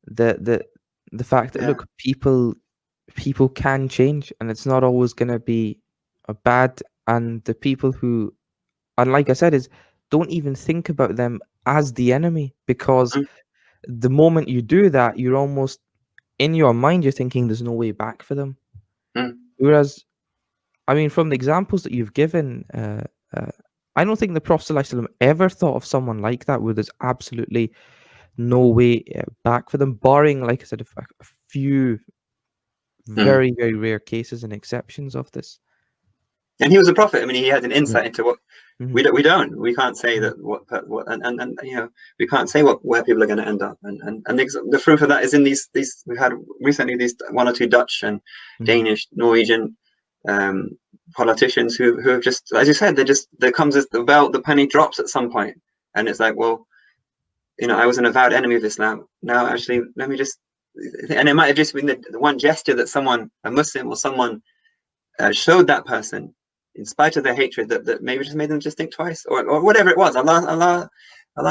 the the the fact that, yeah. look, people can change, and it's not always gonna be a bad. And the people who, and like I said, is don't even think about them as the enemy, because Mm, the moment you do that, you're almost, in your mind, you're thinking there's no way back for them. mm, Whereas, I mean, from the examples that you've given, I don't think the Prophet ﷺ ever thought of someone like that where there's absolutely no way back for them, barring, like I said, a few Mm. very, very rare cases and exceptions of this. And he was a prophet. I mean, he had an Yeah. insight into what Hmm. we can't say that what and you know, we can't say what where people are going to end up. And the proof of that is in these we had recently these one or two Dutch and Hmm. Danish, Norwegian um, politicians who have just, as you said, they just, there comes as the penny drops at some point, and it's like, well, you know, I was an avowed enemy of Islam. Now, actually, let me just, and it might have just been the one gesture that someone, a Muslim or someone, showed that person, in spite of their hatred, that maybe just made them just think twice, or whatever it was. Allah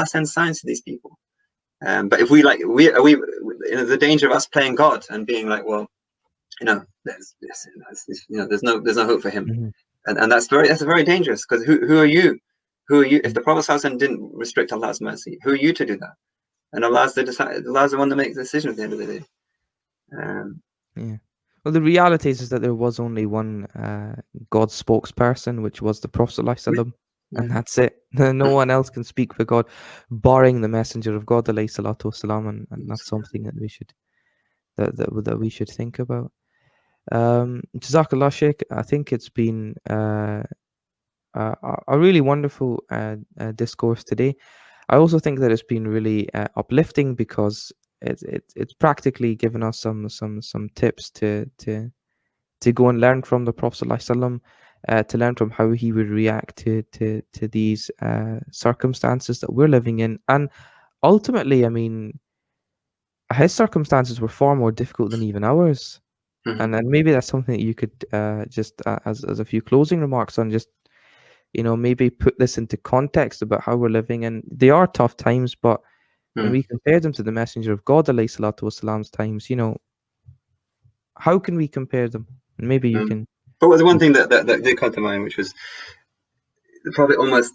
sends signs to these people. But if we like, we you know, the danger of us playing God and being like, well, you know, you know, there's no hope for him, Hmm. and that's very dangerous, because who are you? Who are you? If the Prophet ﷺ didn't restrict Allah's mercy, who are you to do that? And Allah's the one that makes the decision at the end of the day. Um, Yeah. Well, the reality is that there was only one God spokesperson, which was the Prophet ﷺ, and yeah, that's it. No one else can speak for God, barring the Messenger of God, ﷺ, and that's something that we should that we should think about. Jazakallah, Sheikh. I think it's been a really wonderful discourse today. I also think that it's been really uplifting because it's practically given us some tips to go and learn from the Prophet ﷺ, to learn from how he would react to these circumstances that we're living in. And ultimately, I mean, his circumstances were far more difficult than even ours. mm-hmm, And maybe that's something that you could just as a few closing remarks on, just maybe put this into context about how we're living. And they are tough times, but when mm, we compare them to the Messenger of God alayhi salatu wasalam's times, how can we compare them? And maybe you mm. can. But was the one thing that did come to mind, which was the Prophet almost,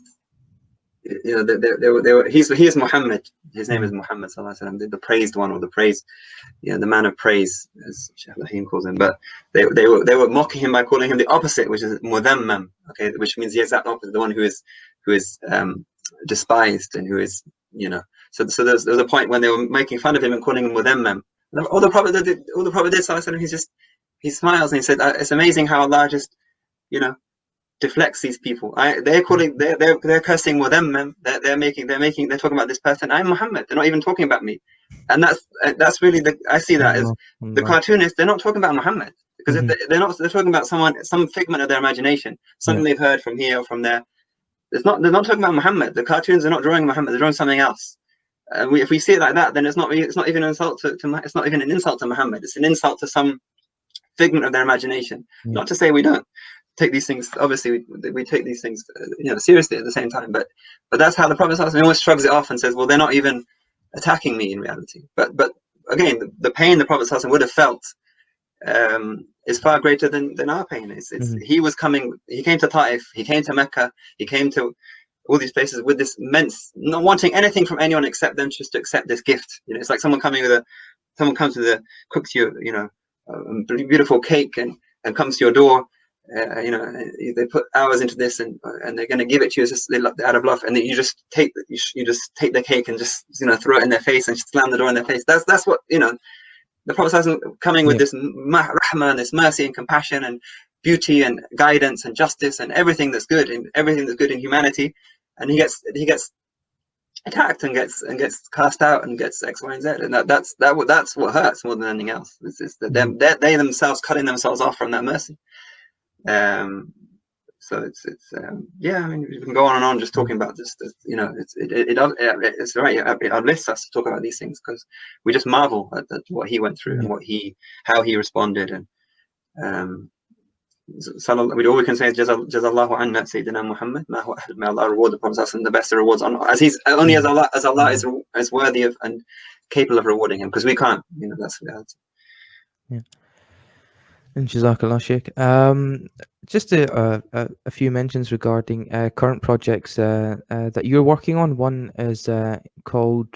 you know, he is Muhammad. His name is Mhm. Muhammad sallallahu alaihi wasallam, the praised one, or the praised, you know, the man of praise, as Shaykh Rahim calls him. But they were mocking him by calling him the opposite, which is mudammam, okay, which means the exact opposite, the one who is despised, and who is, you know. So there's a point when they were making fun of him and calling him mudammam. All the Prophet did, sallallahu alaihi wasallam, he smiles and he said, "It's amazing how Allah just, you know, deflects these people. They're cursing them. They're talking about this person. I'm Muhammad. They're not even talking about me." And that's really I see that as Allah, the Allah. cartoonists. They're not talking about Muhammad, because if Mhm. they're talking about some figment of their imagination, Yeah. something they've heard from here or from there. They're not talking about Muhammad. The cartoons are not drawing Muhammad. They're drawing something else. And if we see it like that, then it's not even an insult to it's not even an insult to Muhammad. It's an insult to some figment of their imagination. Yeah. Not to say we don't take these things. Obviously, we take these things, you know, seriously at the same time. But that's how the Prophet always shrugs it off and says, "Well, they're not even attacking me in reality." But again, the pain the Prophet would have felt is far greater than our pain. It's Mhm. he was coming. He came to Taif. He came to Mecca. He came to all these places with this immense, not wanting anything from anyone except them just to accept this gift. You know, it's like someone comes with cooks you, you know, a beautiful cake, and comes to your door. You know, they put hours into this, and they're going to give it to you just out of love, and then you just just take the cake and just, you know, throw it in their face and slam the door in their face. That's what, you know, the Prophet coming with Yeah. this rahmah and this mercy and compassion and beauty and guidance and justice and everything that's good, and everything that's good in humanity, and he gets attacked and gets cast out and gets X, Y, and Z, and that's what hurts more than anything else. It's that Mhm. they themselves cutting themselves off from that mercy. Um, so it's yeah. I mean, we can go on and on just Mhm. talking about this. You know, it's right. It uplifts us to talk about these things, because we just marvel at what he went through and Yeah. how he responded. And um, all we can say is Jazallahu anna Sayyidina Muhammad. May Allah reward the Prophet the best of rewards, on as he's only Mhm. as Allah Allah. is worthy of and capable of rewarding him, because we can't. You know, that's the reality. Yeah. And Jazakallah, Sheikh. Just a few mentions regarding current projects that you're working on. One is called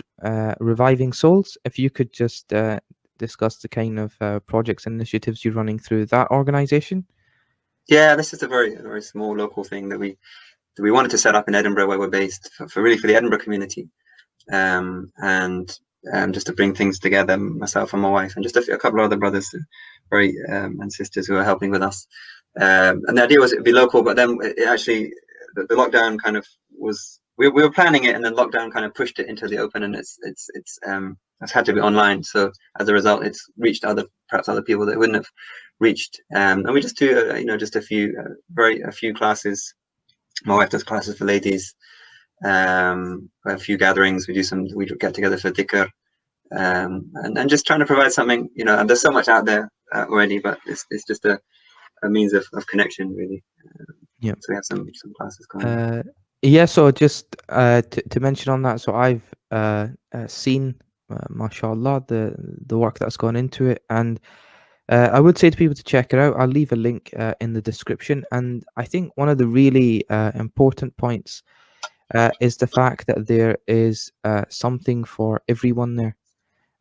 Reviving Souls. If you could just discuss the kind of projects and initiatives you're running through that organization. Yeah, this is a very small local thing we wanted to set up in Edinburgh, where we're based, for really for the Edinburgh community, and just to bring things together, myself and my wife, and just a couple of other brothers, very and sisters who are helping with us. And the idea was it'd be local, but then it actually the lockdown kind of was. We were planning it, and then lockdown kind of pushed it into the open, and it's had to be online. So as a result, it's reached perhaps other people that it wouldn't have reached. And we just do just a few classes. My wife does classes for ladies, a few gatherings. We get together for dhikr, and just trying to provide something, and there's so much out there already, but it's just a means of connection, really. Yeah. So we have some classes coming up. Yeah, so just to mention on that, so I've seen, mashallah, the work that's gone into it, and I would say to people to check it out. I'll leave a link in the description, and I think one of the really important points is the fact that there is something for everyone there,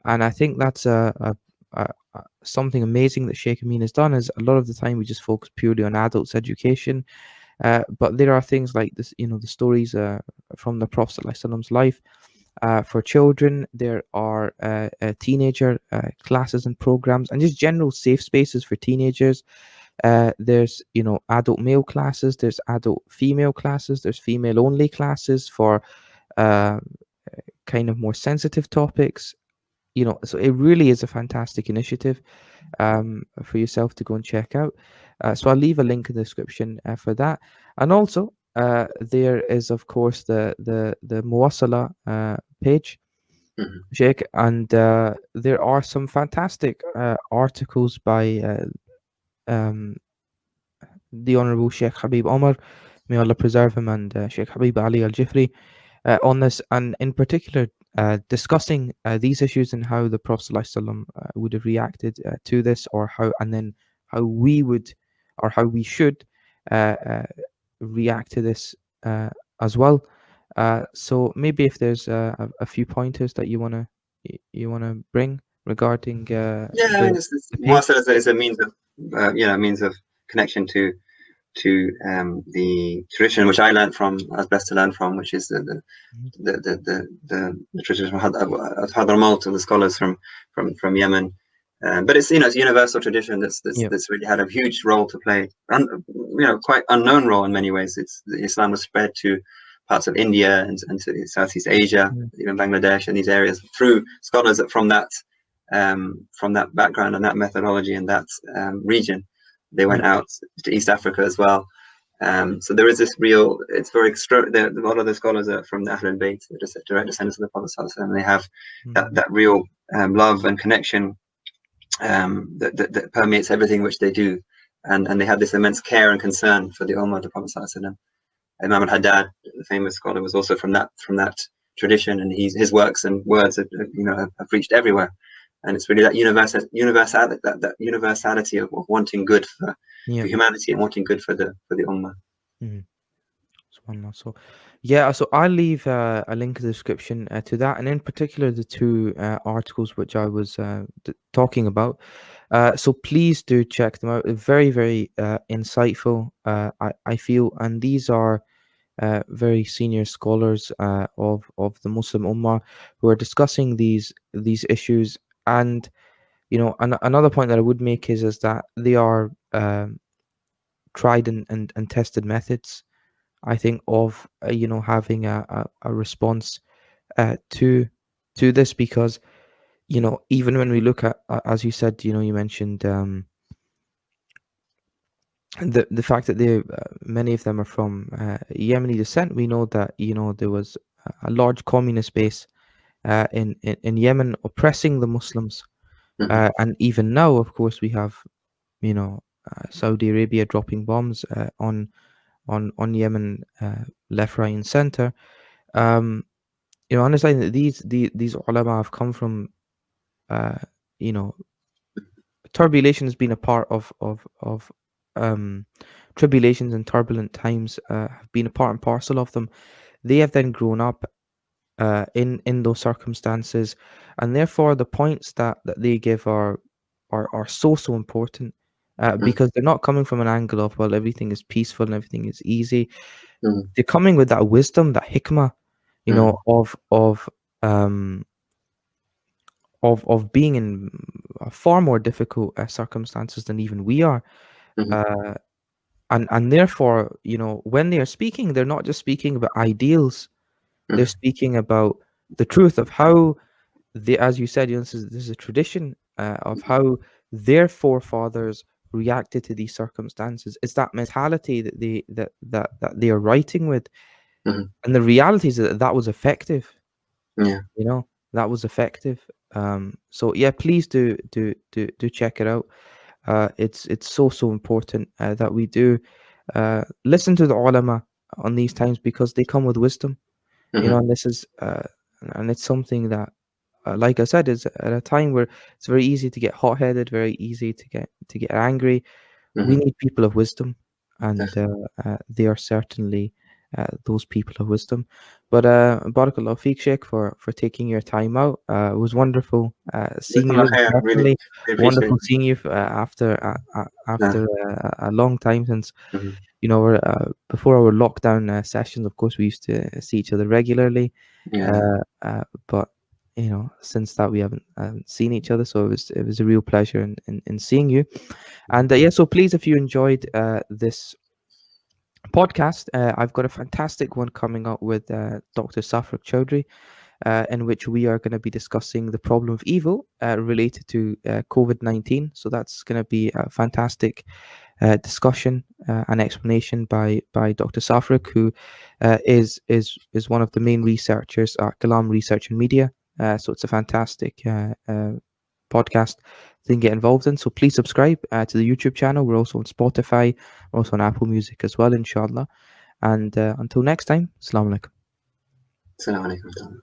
and I think that's something amazing that Sheikh Amin has done. Is a lot of the time we just focus purely on adults' education, but there are things like this, the stories from the Prophet ﷺ's life. For children, there are teenager classes and programs, and just general safe spaces for teenagers. There's, adult male classes, there's adult female classes, there's female only classes for uh, kind of more sensitive topics. So it really is a fantastic initiative for yourself to go and check out. So I'll leave a link in the description for that. And also, there is, of course, the Muwasala page, Mhm. Sheikh, and there are some fantastic articles by um, the Honorable Sheikh Habib Omar, may Allah preserve him, and Sheikh Habib Ali Al Jifri, on this, and in particular, discussing these issues and how the Prophet ﷺ, would have reacted to this, or and then how we would, or how we should uh, uh, react to this as well. So maybe if there's a few pointers that you wanna bring regarding Yeah, I mean, the page. Muasar is a means of means of connection to the tradition which I was blessed to learn from, which is Mhm. the tradition of Hadramaut, and the scholars from Yemen. But it's a universal tradition Yeah. that's really had a huge role to play, and quite unknown role in many ways. Islam was spread to parts of India and to Southeast Asia, Mhm. even Bangladesh, and these areas through scholars from that background and that methodology and that region. They Yeah. went out to East Africa as well. So there is this real. It's very extra. A lot of the scholars are from the Ahlul Bayt, they're just direct descendants of the Prophet Sallallahu Alaihi Wasallam, and they have Mhm. that real love and connection that permeates everything which they do, and they have this immense care and concern for the Ummah of the Prophet Sallallahu Alaihi Wasallam. Imam al-Haddad, the famous scholar, was also from that tradition, and his works and words have reached everywhere. And it's really that universality of wanting good for Yeah. humanity and wanting good for the Ummah. Mhm. SubhanAllah. So, yeah, so I'll leave a link in the description to that, and in particular the two articles which I was talking about. So please do check them out. They're very, very insightful, I feel, and these are very senior scholars of the Muslim Ummah who are discussing these issues. And another point that I would make is that they are tried and tested methods, I think, of having a response to this, because even when we look at, as you said, you mentioned, the fact that they many of them are from Yemeni descent. We know that there was a large communist base in Yemen oppressing the Muslims, Mhm. and even now, of course, we have Saudi Arabia dropping bombs on Yemen, left, right, and center. Um, understanding that these ulama have come from uh, you know turbulation, has been a part of um, tribulations and turbulent times, have been a part and parcel of them. They have then grown up in those circumstances, and therefore the points that they give are so important, Mhm. because they're not coming from an angle of, well, everything is peaceful and everything is easy. mm, They're coming with that wisdom, that hikmah, you know, mm, um of being in far more difficult circumstances than even we are. mm, Uh, and therefore, you know, when they are speaking, they're not just speaking about ideals. They're mm, speaking about the truth of how they, as you said, you know, this is a tradition of how their forefathers reacted to these circumstances. It's that mentality that they are writing with, mm, and the reality is that that was effective. yeah. You know, that was effective. So yeah, please do check it out. It's so important that we do listen to the ulama on these times because they come with wisdom. You know, Mm, and this is and it's something that, like I said, is at a time where it's very easy to get hot-headed, very easy to get angry. We mm, need people of wisdom, and definitely. they are certainly those people of wisdom. But Barakallah Feek, Sheikh, for taking your time out. It was wonderful seeing Jazakumullah you in khair. Really, personally. really appreciate Wonderful it. seeing you Yeah. after a long time since, Mhm. you know, before our lockdown sessions. Of course, we used to see each other regularly, Yeah. but you know, since that we haven't seen each other, so it was a real pleasure in seeing you. And yeah, so please, if you enjoyed this podcast, I've got a fantastic one coming up with Dr. Safrak Chowdhury, in which we are going to be discussing the problem of evil related to COVID-19. So that's going to be a fantastic discussion and explanation by Dr. Safrak, who is one of the main researchers at Kalam Research and Media. So it's a fantastic podcast thing get involved in. So please subscribe to the YouTube channel. We're also on Spotify, we're also on Apple Music as well, inshallah. And until next time, Assalamu alaikum. Assalamu alaikum.